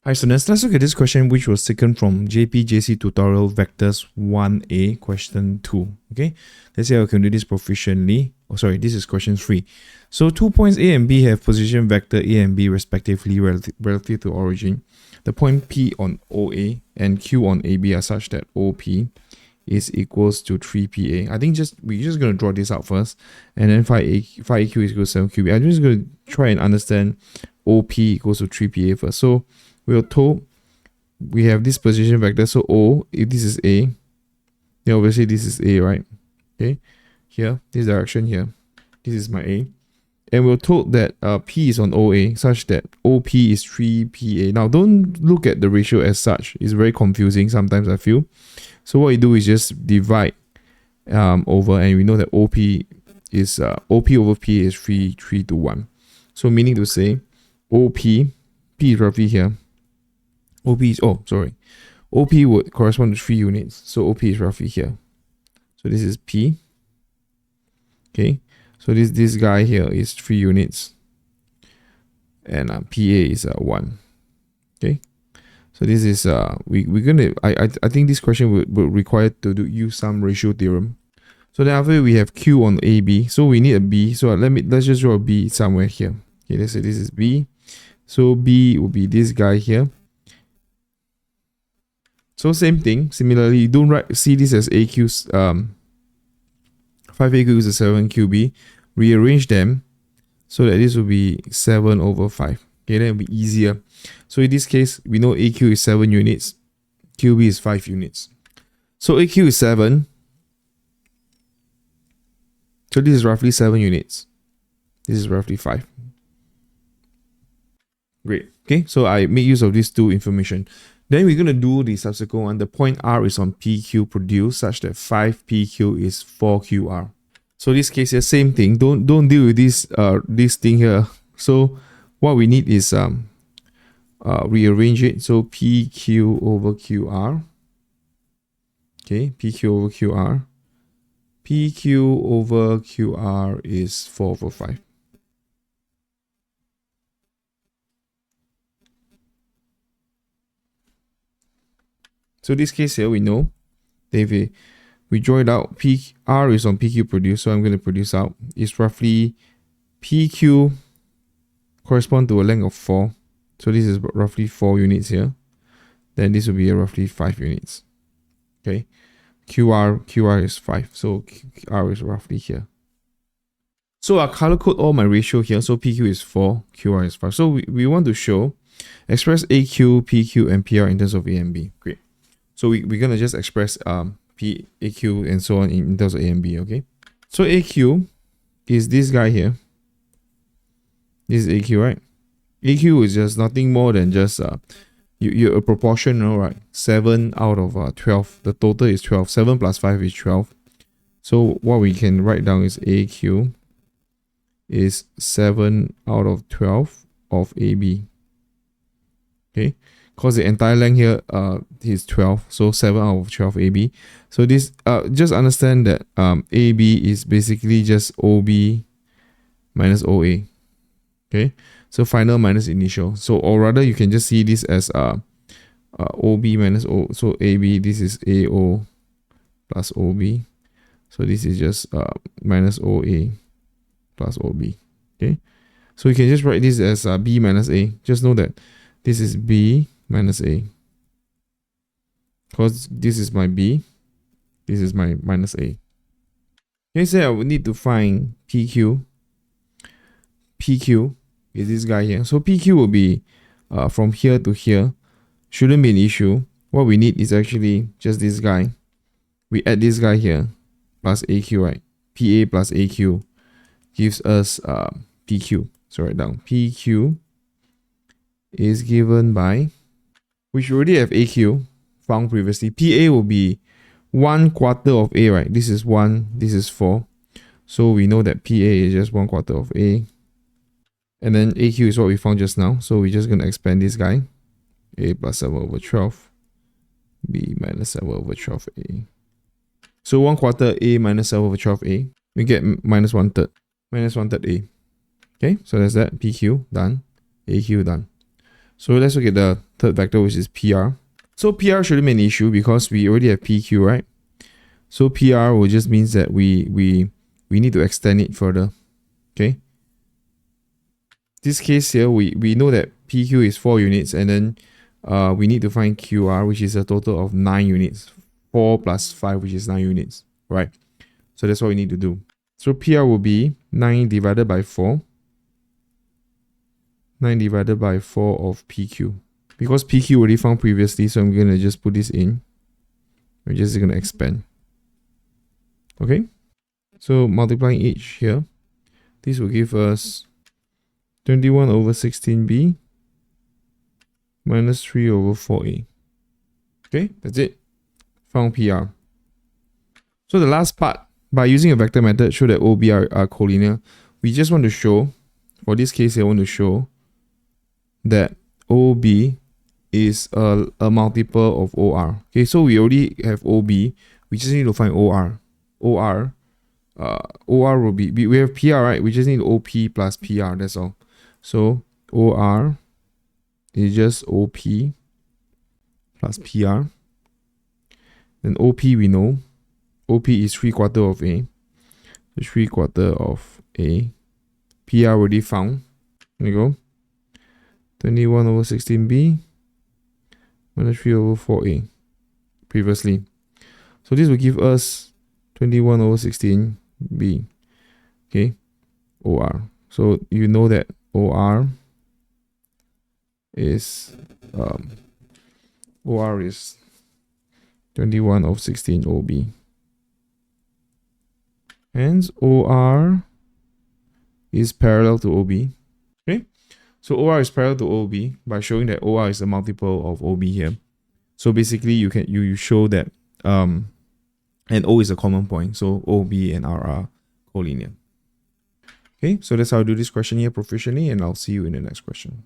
Hi students, let's look at this question which was taken from JPJC tutorial vectors 1a question 2. Okay, let's see how we can do this proficiently. Oh sorry, this is question 3. So 2 points A and B have position vector A and B respectively relative to origin. The point P on OA and Q on AB are such that OP is equals to 3PA. I think we're just going to draw this out first, and then 5AQ is equal to 7QB. I'm just going to try and understand OP equals to 3PA first. So we're told we have this position vector. So O, if this is A, then obviously this is A, right? Okay, here, this direction here, this is my A. And we're told that P is on OA such that OP is 3PA. Now, don't look at the ratio as such. It's very confusing sometimes, I feel. So what you do is just divide over, and we know that OP is OP over P is 3 to 1. So meaning to say, OP, P is roughly here. OP is, OP would correspond to 3 units. So OP is roughly here. So this is P. Okay. So this guy here is 3 units. And PA is 1. Okay. So this is, we're going to, I think this question will require to use some ratio theorem. So then after we have Q on AB. So we need a B. So let's just draw a B somewhere here. Okay, let's say this is B. So B will be this guy here. So same thing, similarly, don't see this as AQ's 5AQ is a 7QB. Rearrange them so that this will be 7 over 5. Okay, that will be easier. So in this case, we know AQ is 7 units, QB is 5 units. So AQ is 7. So this is roughly 7 units. This is roughly 5. Great. Okay, so I make use of these two information. Then we're going to do the subsequent one. The point R is on PQ produced such that 5PQ is 4QR. So this case here, same thing. Don't deal with this thing here. So what we need is rearrange it. So PQ over QR. Okay, PQ over QR. PQ over QR is 4 over 5. So this case here, we know that we draw it out. R is on PQ produce, so I'm going to produce out. It's roughly PQ correspond to a length of 4. So this is roughly 4 units here. Then this will be roughly 5 units. Okay. QR is 5. So R is roughly here. So I color code all my ratio here. So PQ is 4, QR is 5. So we want to show, express AQ, PQ, and PR in terms of A and B. Great. So we're going to just express P, AQ, and so on in terms of A and B, okay? So AQ is this guy here. This is AQ, right? AQ is just nothing more than just you're a proportional, right? 7 out of 12. The total is 12. 7 plus 5 is 12. So what we can write down is AQ is 7 out of 12 of AB. Okay? Because the entire length here is 12, so 7 out of 12 AB. So this just understand that AB is basically just OB minus OA. Okay, so final minus initial. So or rather you can just see this as OB minus O. So AB, this is AO plus OB. So this is just minus OA plus OB. Okay, so you can just write this as B minus A. Just know that this is B minus A, because this is my B, this is my minus A. Okay, so I would need to find PQ. PQ is this guy here. So PQ will be from here to here. Shouldn't be an issue. What we need is actually just this guy. We add this guy here plus AQ, right? PA plus AQ gives us PQ. So write down PQ is given by, which we already have AQ found previously. PA will be 1/4 of A, right? This is 1, this is 4. So we know that PA is just 1/4 of A. And then AQ is what we found just now. So we're just going to expand this guy. A plus 7 over 12. B minus 7 over 12A. So 1/4 A minus 7 over 12A. We get minus 1/3. Minus 1/3 A. Okay, so that's that. PQ done. AQ done. So let's look at the third vector, which is PR. So PR shouldn't be an issue because we already have PQ, right? So PR will just means that we need to extend it further. Okay. This case here, we know that PQ is 4 units, and then we need to find QR, which is a total of 9 units. 4 plus 5, which is 9 units, right? So that's what we need to do. So PR will be 9 divided by 4. 9 divided by 4 of PQ. Because PQ already found previously, so I'm going to just put this in. We're just going to expand. Okay? So multiplying each here, this will give us 21 over 16b minus 3 over 4a. Okay, that's it. Found PR. So the last part, by using a vector method, show that OB are collinear. We just want to show, for this case, I want to show that OB is a multiple of OR. Okay, so we already have OB. We just need to find OR. OR will be, we have PR, right? We just need OP plus PR, that's all. So OR is just OP plus PR. Then OP we know. OP is 3/4 of A. So 3/4 of A. PR already found. There we go. 21 over 16b minus 3 over 4a previously. So this will give us 21 over 16b. Okay. OR. So you know that OR is 21 of 16 OB. Hence OR is parallel to OB. Okay, so OR is parallel to OB by showing that OR is a multiple of OB here. So basically you show that and O is a common point, so OB and R are collinear. Okay, so that's how I do this question here proficiently, and I'll see you in the next question.